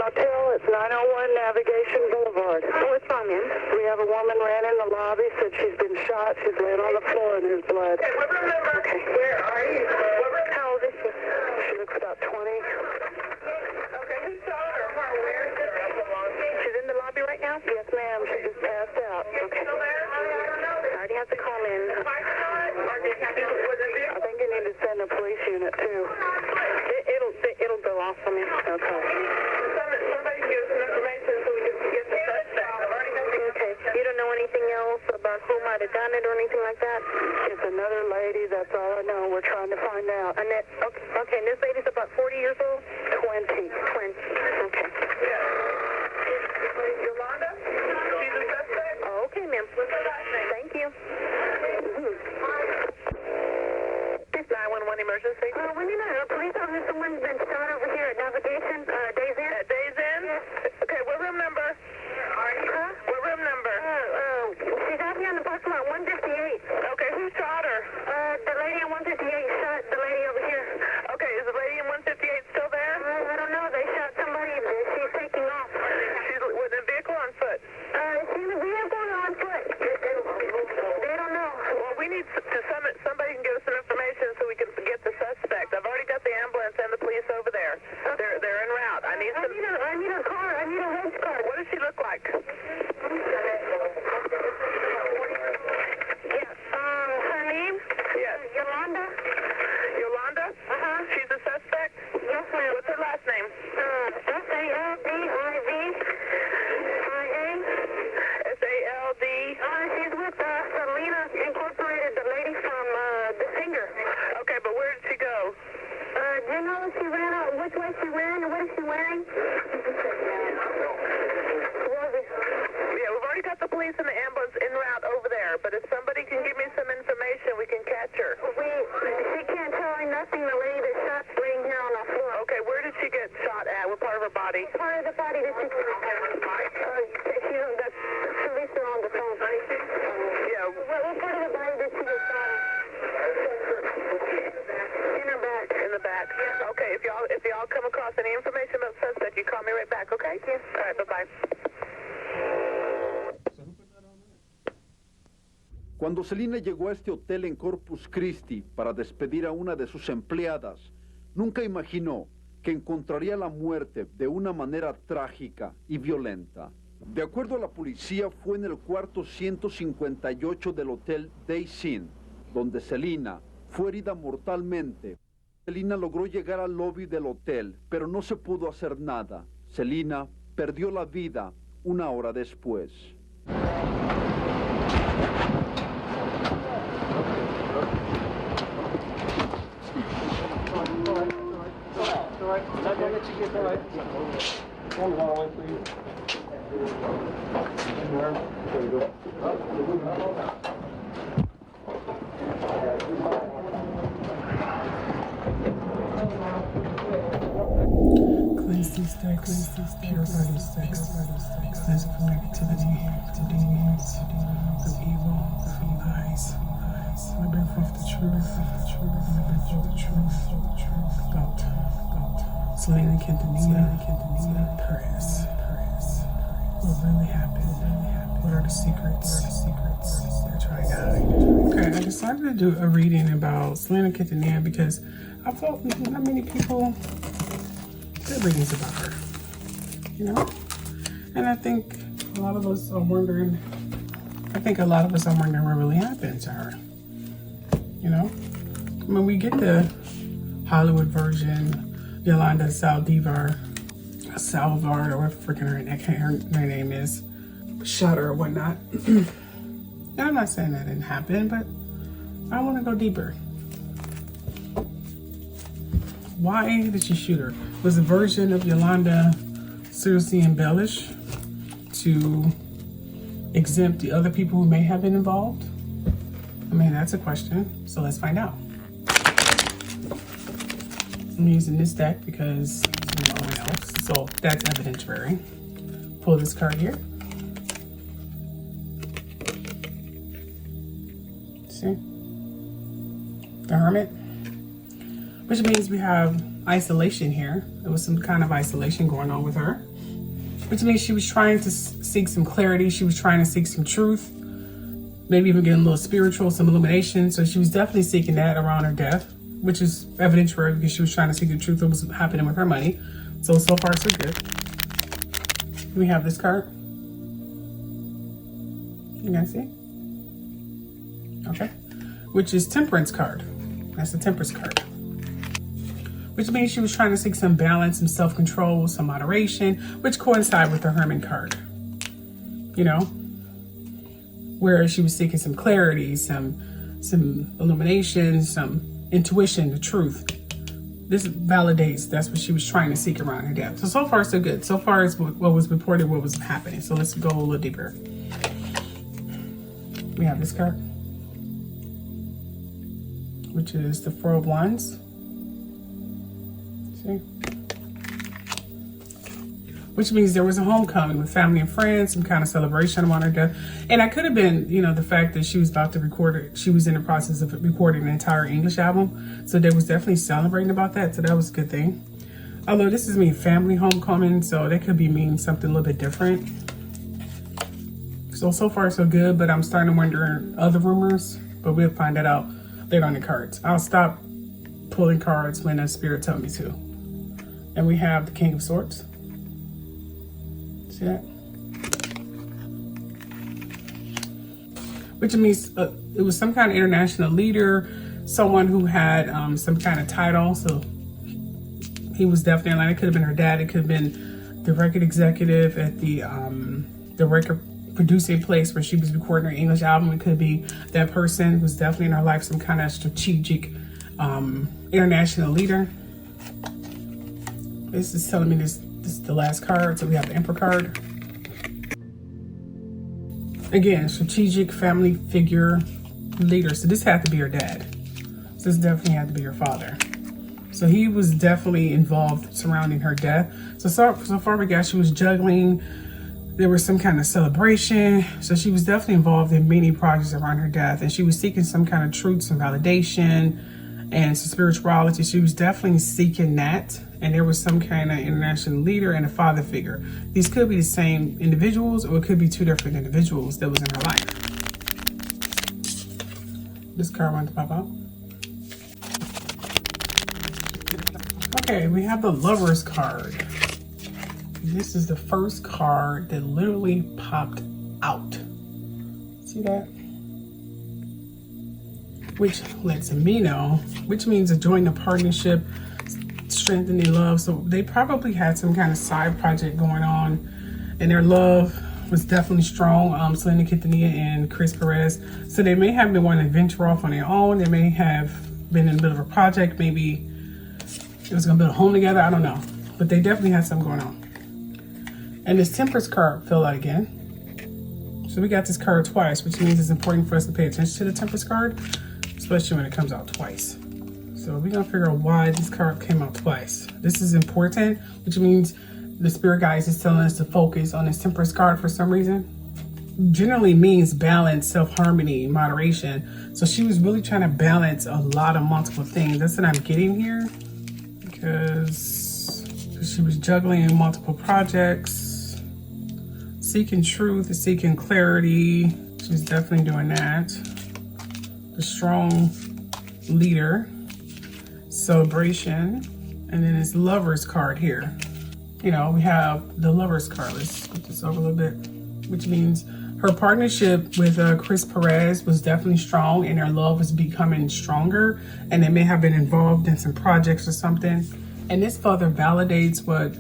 motel. It's 901 Navigation Boulevard. What's wrong, ma'am? We have a woman ran in the lobby, said she's been shot. She's laying on the floor in his blood. Okay, what room number? Okay. Where are you? How old is she? She looks about 20. Okay, who saw her? Where is it? She's in the lobby right now? Yes, ma'am. She just passed out. Okay. Still there? I already have to call in. I think you need to send a police unit, too. It'll go off for me. Okay. Somebody give us some information so we can get the suspect. Okay. You don't know anything else about who might have done it or anything like that? It's another lady. That's all I know. We're trying to find out. Annette. Okay. And this lady's about 40 years old? 20. 20. Okay. Yolanda? She's a suspect? Oh, okay, ma'am. What's her last name? Thank you. 911 emergency. We need a police officer. Someone's been shot over here at Navigation, Days Inn. At Days Inn? Yes. Okay, what room number? Huh? What room number? She's out here on the parking lot, 158. Okay, who shot her? The lady in 158 shot the lady over here. Okay, is the lady in 158 still there? I don't know. They shot somebody. She's taking off. She's with a vehicle on foot. She's in a vehicle or on foot. They don't know. Well, we need to summon, somebody can give us some information so we can get the suspect. I've already got the ambulance and the police over there. They're en route. I need some. I need a car. I need a hedge car. What does she look like? Her name? Yes. Yolanda. Yolanda? Uh-huh. She's a suspect? Yes, ma'am. What's her last name? Saldiva. S-A-L-D. She's with Selena Incorporated, the lady from the singer. Okay, but where did she go? Do you know what she ran out? Which way she ran? What is she wearing? Yeah, we've already got the police and the ambulance en route over there, but if somebody can give me some information, we can catch her. She can't tell me nothing. The lady that shot's laying here on the floor. Okay, where did she get shot at? What part of her body? Part of the body that she... the police are on the phone. Yeah. What part of the body did she get shot at? In her back. In the back? Yeah. Okay, if y'all come across any information about the suspect, you call me right back, okay? Yes. All right, bye-bye. Cuando Selena llegó a este hotel en Corpus Christi para despedir a una de sus empleadas, nunca imaginó que encontraría la muerte de una manera trágica y violenta. De acuerdo a la policía, fue en el cuarto 158 del hotel Days Inn, donde Selena fue herida mortalmente. Selena logró llegar al lobby del hotel, pero no se pudo hacer nada. Selena perdió la vida una hora después. Cleanse these decks, purify these decks, cleanse from negativity, to demons, of evil, from lies. I bring forth the truth, I bring forth the truth about Selena, Quintanilla, Perez. What really happened? What are the secrets they're trying to hide? Okay, I decided to do a reading about Selena Quintanilla because I felt not many people did readings about her, you know? And I think a lot of us are wondering what really happened to her, you know? I mean, we get the Hollywood version, Yolanda Saldivar, or whatever freaking her name is, shot her or whatnot. And I'm not saying that didn't happen, but I want to go deeper. Why did she shoot her? Was the version of Yolanda seriously embellished to exempt the other people who may have been involved? I mean, that's a question, so let's find out. I'm using this deck because it always helps, so that's evidentiary. Pull this card here. See? The Hermit. Which means we have isolation here. There was some kind of isolation going on with her, which means she was trying to seek some clarity. She was trying to seek some truth, maybe even getting a little spiritual, some illumination. So she was definitely seeking that around her death, which is evident for her because she was trying to seek the truth of what was happening with her money. So far, so good. We have this card. You guys see? Okay. Which is Temperance card. That's the Temperance card. Which means she was trying to seek some balance, some self-control, some moderation, which coincide with the Hermit card. You know, where she was seeking some clarity, some illumination, some intuition, the truth. This validates that's what she was trying to seek around her death. So far, so good. So far, it's what was reported, what was happening. So let's go a little deeper. We have this card, which is the Four of Wands. See? Which means there was a homecoming with family and friends, some kind of celebration around her death. And that could have been, you know, the fact that she was about to record it. She was in the process of recording an entire English album. So they was definitely celebrating about that. So that was a good thing. Although this is mean family homecoming, so that could be mean something a little bit different. So far so good, but I'm starting to wonder other rumors, but we'll find that out later on the cards. I'll stop pulling cards when the spirit tells me to. And we have the King of Swords. See that? Which means it was some kind of international leader, someone who had some kind of title. So he was definitely in line. It could have been her dad. It could have been the record executive at the record producing place where she was recording her English album. It could be that person was definitely in her life some kind of strategic international leader. This is telling me this is the last card. So we have the Emperor card. Again, strategic family figure leader. So this had to be her dad. So this definitely had to be her father. So he was definitely involved surrounding her death. So far we got she was juggling. There was some kind of celebration. So she was definitely involved in many projects around her death. And she was seeking some kind of truth, some validation, and some spirituality. She was definitely seeking that. And there was some kind of international leader and a father figure. These could be the same individuals, or it could be two different individuals that was in her life. This card wanted to pop out. Okay, we have the Lovers card. This is the first card that literally popped out. See that? Which lets me know, which means a join a partnership, strengthening love. So they probably had some kind of side project going on, and their love was definitely strong. Selena, Quintanilla, and Perez. So they may have been wanting to venture off on their own. They may have been in the middle of a project. Maybe it was gonna build a home together. I don't know, but they definitely had something going on. And this Temperance card fell out again. So we got this card twice, which means it's important for us to pay attention to the Temperance card, especially when it comes out twice. So we're gonna figure out why this card came out twice. This is important, which means the spirit guides is telling us to focus on this Temperance card for some reason. Generally means balance, self-harmony, moderation. So she was really trying to balance a lot of multiple things. That's what I'm getting here, because she was juggling multiple projects, seeking truth, seeking clarity. She's definitely doing that. The strong leader, celebration, and then this Lovers card here. You know, we have the Lovers card. Let's put this over a little bit, which means her partnership with Perez was definitely strong, and their love was becoming stronger, and they may have been involved in some projects or something. And this further validates what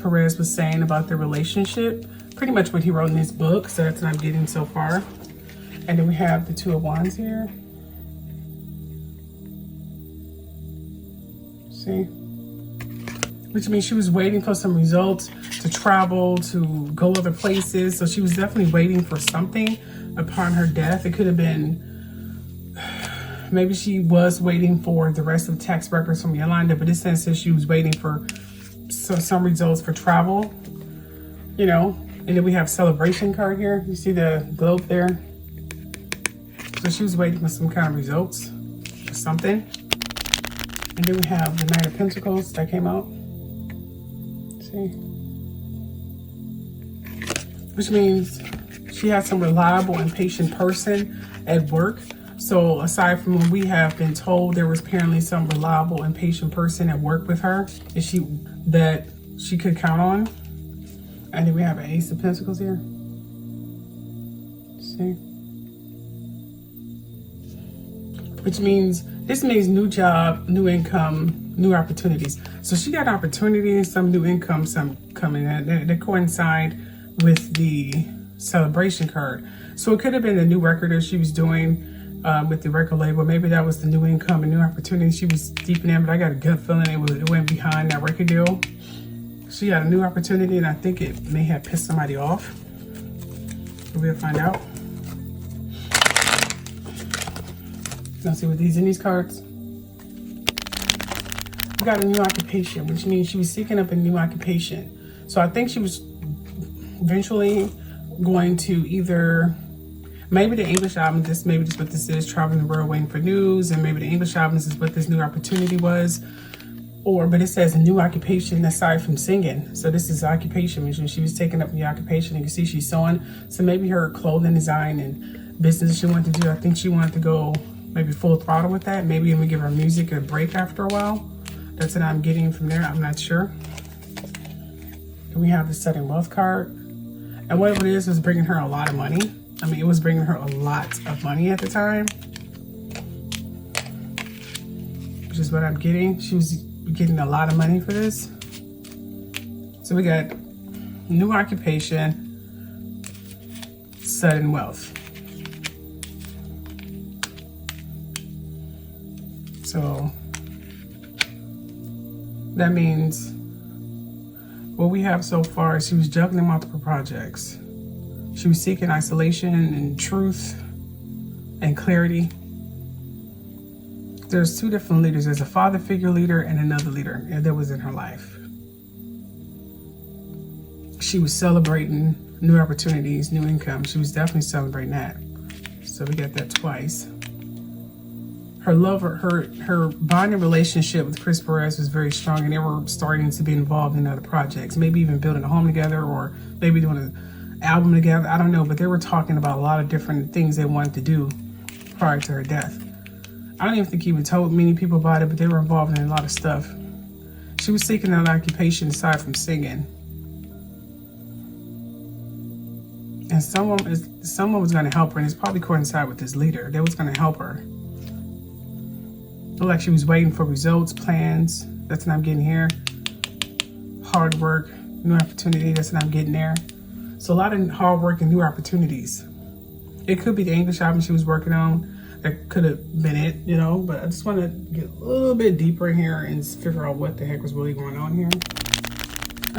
Perez was saying about their relationship, pretty much what he wrote in his book. So that's what I'm getting so far. And then we have the Two of Wands here. See? Which means she was waiting for some results, to travel, to go other places. So she was definitely waiting for something upon her death. It could have been, maybe she was waiting for the rest of the tax records from Yolanda, but this sense says she was waiting for some results for travel, you know. And then we have Celebration card here. You see the globe there? So she was waiting for some kind of results or something. And then we have the Knight of Pentacles that came out. See? Which means she has some reliable and patient person at work. So aside from when we have been told there was apparently some reliable and patient person at work with her that she could count on. And then we have an Ace of Pentacles here. See? Which means, this means new job, new income, new opportunities. So she got opportunities, some new income, some coming in. They coincide with the celebration card. So it could have been the new record that she was doing with the record label. Maybe that was the new income and new opportunity she was deep in, but I got a gut feeling it went behind that record deal. She got a new opportunity, and I think it may have pissed somebody off. We'll find out. Let's see what these in these cards. We got a new occupation, which means she was seeking up a new occupation. So I think she was eventually going to either, maybe the English album, maybe this is what this is, traveling the world waiting for news, and maybe the English album is what this new opportunity was. But it says a new occupation aside from singing. So this is occupation, which she was taking up the occupation. You can see she's sewing. So maybe her clothing design and business she wanted to do, I think she wanted to go maybe full throttle with that. Maybe even give her music a break after a while. That's what I'm getting from there. I'm not sure. And we have the Sudden Wealth card. And what it is was bringing her a lot of money. I mean, it was bringing her a lot of money at the time. Which is what I'm getting. She was getting a lot of money for this. So we got new occupation, sudden wealth. So that means what we have so far is she was juggling multiple projects. She was seeking isolation and truth and clarity. There's two different leaders. There's a father figure leader and another leader that was in her life. She was celebrating new opportunities, new income. She was definitely celebrating that. So we got that twice. Her love, her bonding relationship with Chris Perez was very strong, and they were starting to be involved in other projects, maybe even building a home together, or maybe doing an album together. I don't know, but they were talking about a lot of different things they wanted to do prior to her death. I don't even think he even told many people about it, but they were involved in a lot of stuff. She was seeking an occupation aside from singing. And someone was going to help her, and it's probably coincide with this leader. They was going to help her. Looked like she was waiting for results, plans. That's what I'm getting here. Hard work, new opportunity. That's what I'm getting there. So a lot of hard work and new opportunities. It could be the English album she was working on. That could have been it, you know. But I just want to get a little bit deeper in here and figure out what the heck was really going on here.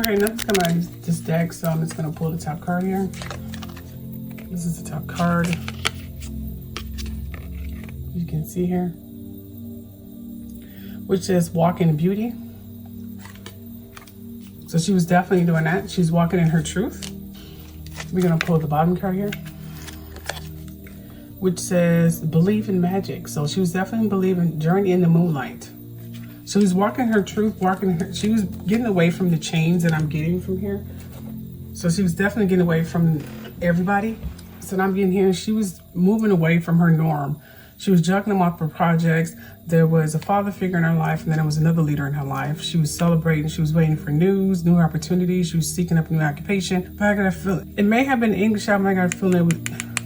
Okay, nothing's coming out of this deck, so I'm just going to pull the top card here. This is the top card. You can see here. Which is walking in beauty. So she was definitely doing that. She's walking in her truth. We're going to pull the bottom card here, which says believe in magic. So she was definitely believing journey in the moonlight. She was walking her truth, she was getting away from the chains that I'm getting from here. So she was definitely getting away from everybody. So I'm getting here, she was moving away from her norm. She was juggling off her projects. There was a father figure in her life, and then there was another leader in her life. She was celebrating. She was waiting for news, new opportunities. She was seeking up a new occupation. But I got a feeling, it may have been an English album. I got a feeling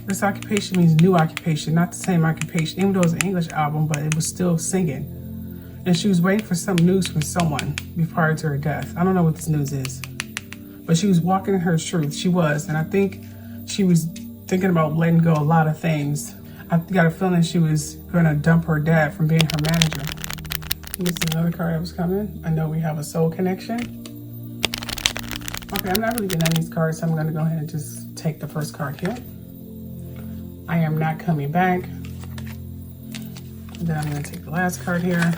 this occupation means new occupation, not the same occupation, even though it was an English album, but it was still singing. And she was waiting for some news from someone prior to her death. I don't know what this news is, but she was walking in her truth. She was, and I think she was thinking about letting go a lot of things. I got a feeling she was going to dump her dad from being her manager. This is another card that was coming. I know we have a soul connection. Okay, I'm not really getting on these cards, so I'm going to go ahead and just take the first card here. I am not coming back. Then I'm going to take the last card here.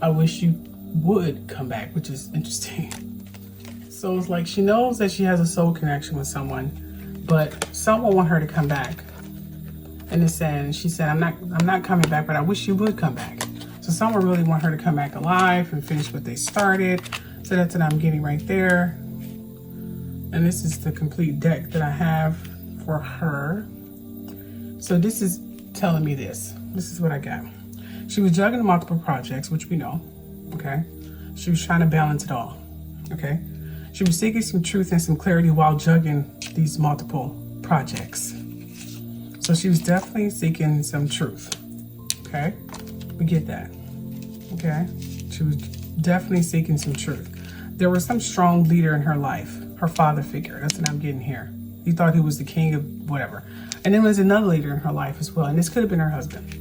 I wish you would come back, which is interesting. So it's like she knows that she has a soul connection with someone, but someone want her to come back. And it's saying, she said, I'm not coming back, but I wish you would come back. So someone really want her to come back alive and finish what they started. So that's what I'm getting right there. And this is the complete deck that I have for her. So this is telling me this. This is what I got. She was juggling multiple projects, which we know, okay? She was trying to balance it all, okay? She was seeking some truth and some clarity while juggling these multiple projects. So she was definitely seeking some truth, okay? We get that, okay? She was definitely seeking some truth. There was some strong leader in her life, her father figure. That's what I'm getting here. He thought he was the king of whatever. And then there was another leader in her life as well, and this could have been her husband.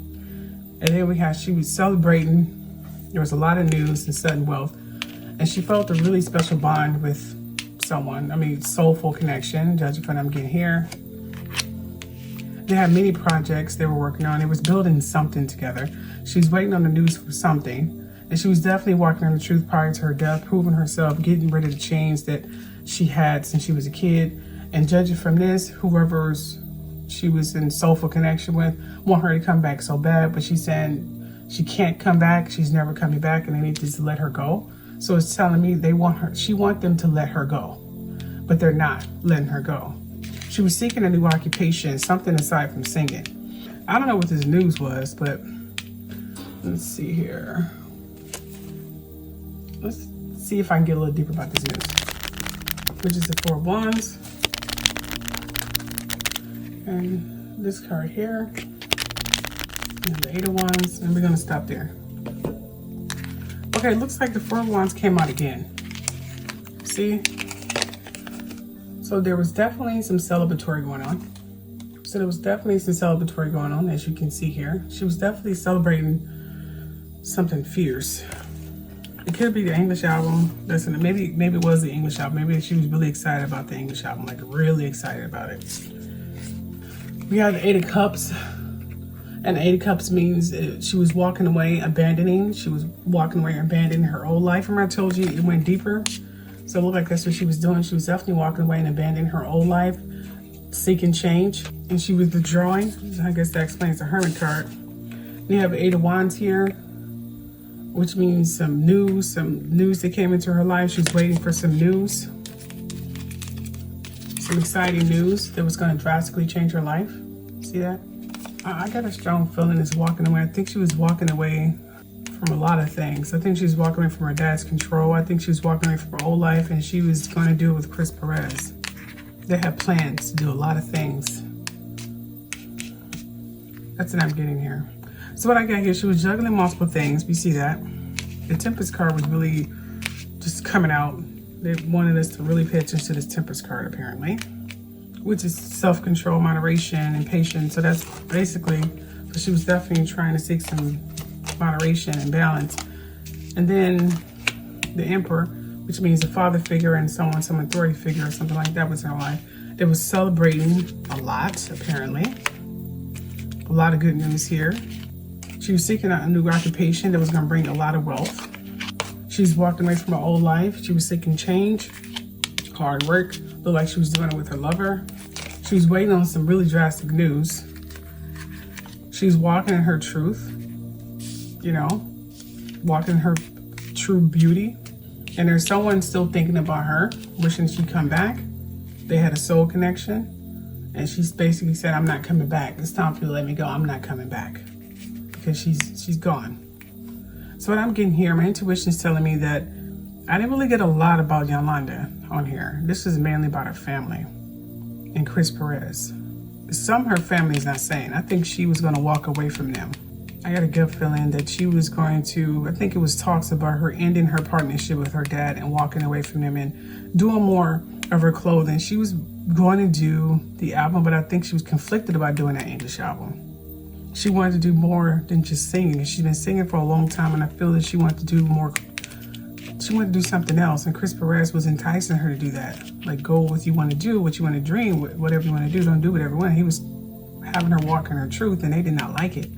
And then we had, she was celebrating. There was a lot of news and sudden wealth, and she felt a really special bond with someone. I mean, soulful connection, judging from what I'm getting here. They had many projects they were working on. They was building something together. She was waiting on the news for something, and she was definitely walking on the truth prior to her death, proving herself, getting rid of the chains that she had since she was a kid. And judging from this, whoever's she was in soulful connection with want her to come back so bad, but she's saying she can't come back. She's never coming back, and they need to just let her go. So it's telling me they want her. She want them to let her go, but they're not letting her go. She was seeking a new occupation, something aside from singing. I don't know what this news was, but let's see here. Let's see if I can get a little deeper about this news, which is the Four of Wands. And this card here, and the Eight of Wands, and we're gonna stop there. Okay, it looks like the Four of Wands came out again. See? So there was definitely some celebratory going on. So there was definitely some celebratory going on, as you can see here. She was definitely celebrating something fierce. It could be the English album. Listen, maybe it was the English album. Maybe she was really excited about the English album, like really excited about it. We have the Eight of Cups, and the Eight of Cups means she was walking away, abandoning. She was walking away, abandoning her old life. Remember I told you it went deeper? So it looked like that's what she was doing. She was definitely walking away and abandoning her old life, seeking change, and she was withdrawing. I guess that explains the Hermit card. We have the Eight of Wands here, which means some news that came into her life. She's waiting for some news. Some exciting news that was going to drastically change her life. See that? I got a strong feeling it's walking away. I think she was walking away from a lot of things. I think she was walking away from her dad's control. I think she was walking away from her old life, and she was going to do it with Chris Perez. They had plans to do a lot of things. That's what I'm getting here. So what I got here, she was juggling multiple things. We see that. The Tempest card was really just coming out. They wanted us to really pay attention to this Tempest card, apparently, which is self-control, moderation, and patience. So that's basically, so she was definitely trying to seek some moderation and balance. And then the Emperor, which means a father figure and some authority figure or something like that was in her life. They was celebrating a lot, apparently. A lot of good news here. She was seeking out a new occupation that was going to bring a lot of wealth. She's walking away from her old life. She was seeking change, hard work. Looked like she was doing it with her lover. She was waiting on some really drastic news. She was walking in her truth, you know, walking in her true beauty. And there's someone still thinking about her, wishing she'd come back. They had a soul connection. And she's basically said, I'm not coming back. It's time for you to let me go. I'm not coming back. Because she's gone. So what I'm getting here, my intuition is telling me that I didn't really get a lot about Yolanda on here. This is mainly about her family and Chris Perez. Some her family is not saying. I think she was going to walk away from them. I got a gut feeling that she was going to, I think it was talks about her ending her partnership with her dad and walking away from them and doing more of her clothing. She was going to do the album, but I think she was conflicted about doing that English album. She wanted to do more than just singing. She's been singing for a long time, and I feel that she wanted to do more. She wanted to do something else, and Chris Perez was enticing her to do that. Like, go with what you want to do, what you want to dream, whatever you want to do, don't do whatever you want. He was having her walk in her truth, and they did not like it.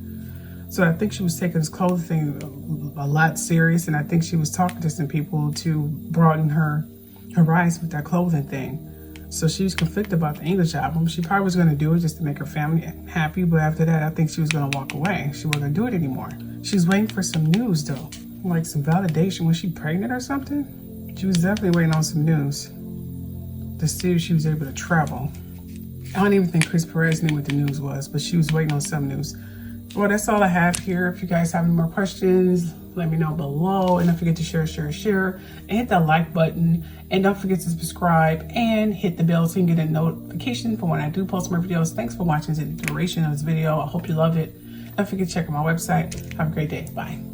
So I think she was taking this clothing thing a lot serious, and I think she was talking to some people to broaden her horizon with that clothing thing. So she was conflicted about the English album. She probably was going to do it just to make her family happy, but after that, I think she was going to walk away. She wasn't going to do it anymore. She's waiting for some news, though, like some validation. Was she pregnant or something? She was definitely waiting on some news to see if she was able to travel. I don't even think Chris Perez knew what the news was, but she was waiting on some news. Well, that's all I have here. If you guys have any more questions, let me know below. And don't forget to share, and hit that like button. And don't forget to subscribe and hit the bell so you can get a notification for when I do post more videos. Thanks for watching the duration of this video. I hope you love it. Don't forget to check out my website. Have a great day. Bye.